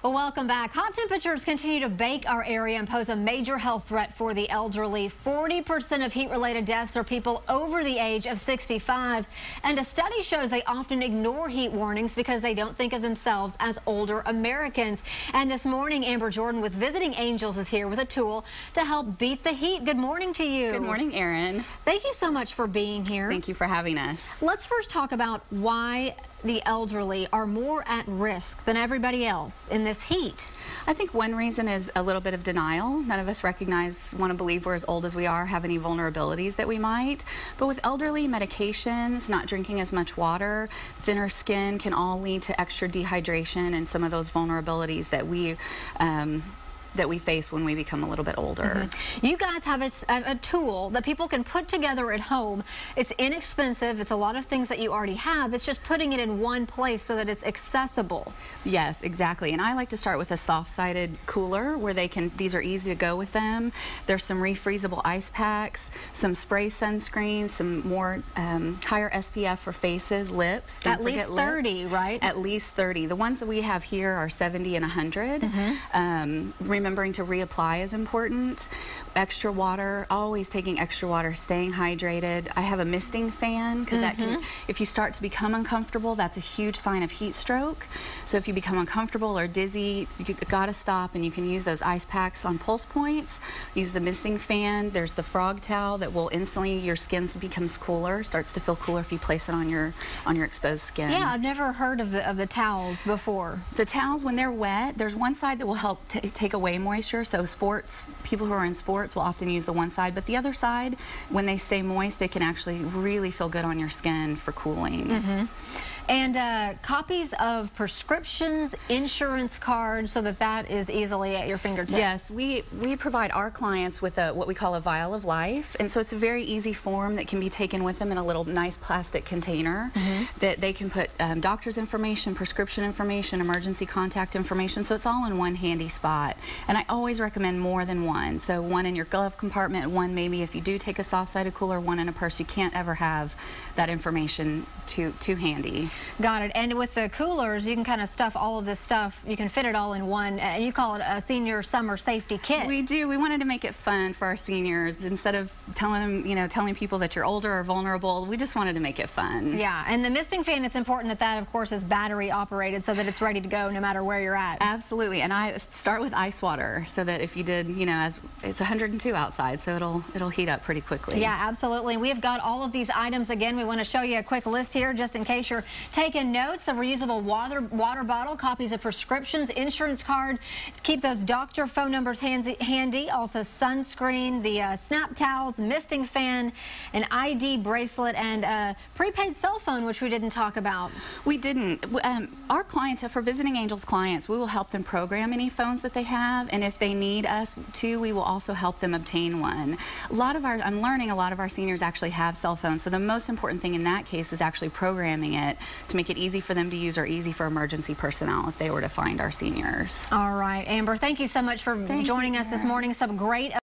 Well, welcome back. Hot temperatures continue to bake our area and pose a major health threat for the elderly. 40% of heat-related deaths are people over the age of 65. And a study shows they often ignore heat warnings because they don't think of themselves as older Americans. And this morning, Amber Jordan with Visiting Angels is here with a tool to help beat the heat. Good morning to you. Good morning, Erin. Thank you so much for being here. Thank you for having us. Let's first talk about why the elderly are more at risk than everybody else in this heat. I think one reason is a little bit of denial. None of us want to believe we're as old as we are, have any vulnerabilities that we might. But with elderly, medications, not drinking as much water, thinner skin can all lead to extra dehydration and some of those vulnerabilities that we face when we become a little bit older. You guys have a tool that people can put together at home. It's inexpensive. It's a lot of things that you already have. It's just putting it in one place so that it's accessible. Yes, exactly. And I like to start with a soft-sided cooler where these are easy to go with them. There's some refreezable ice packs, some spray sunscreen, some more higher SPF for faces, lips. At least 30, right? At least 30. The ones that we have here are 70 and 100. Remembering to reapply is important. Extra water, always taking extra water, staying hydrated. I have a misting fan because that can, if you start to become uncomfortable, that's a huge sign of heat stroke. So if you become uncomfortable or dizzy, you gotta stop, and you can use those ice packs on pulse points. Use the misting fan. There's the frog towel that will instantly, your skin becomes cooler, starts to feel cooler if you place it on your exposed skin. Yeah, I've never heard of the towels before. The towels, when they're wet, there's one side that will help take away moisture. So people who are in sports will often use the one side, but the other side, when they stay moist, they can actually really feel good on your skin for cooling. And copies of prescriptions, insurance cards, so that is easily at your fingertips. Yes, we provide our clients with what we call a Vial of Life, and so it's a very easy form that can be taken with them in a little nice plastic container that they can put doctor's information, prescription information, emergency contact information, so it's all in one handy spot. And I always recommend more than one, so one in your glove compartment, one maybe if you do take a soft-sided cooler, one in a purse. You can't ever have that information too handy. Got it. And with the coolers, you can kind of stuff all of this stuff. You can fit it all in one, and you call it a senior summer safety kit. We do. We wanted to make it fun for our seniors. Instead of telling people that you're older or vulnerable, we just wanted to make it fun. Yeah, and the misting fan, it's important that of course is battery operated so that it's ready to go no matter where you're at. Absolutely. And I start with ice water so that if you did, as it's 102 outside, so it'll heat up pretty quickly. Yeah, absolutely. We have got all of these items. Again, we want to show you a quick list here just in case you're taking notes. A reusable water bottle, copies of prescriptions, insurance card. Keep those doctor phone numbers handy. Also sunscreen, the snap towels, misting fan, an ID bracelet, and a prepaid cell phone, which we didn't talk about. We didn't. Our clients, for Visiting Angels clients, we will help them program any phones that they have, and if they need us to, we will also help them obtain one. I'm learning a lot of our seniors actually have cell phones, so the most important thing in that case is actually programming it to make it easy for them to use or easy for emergency personnel if they were to find our seniors. All right, Amber, thank you so much for joining us this morning. Some great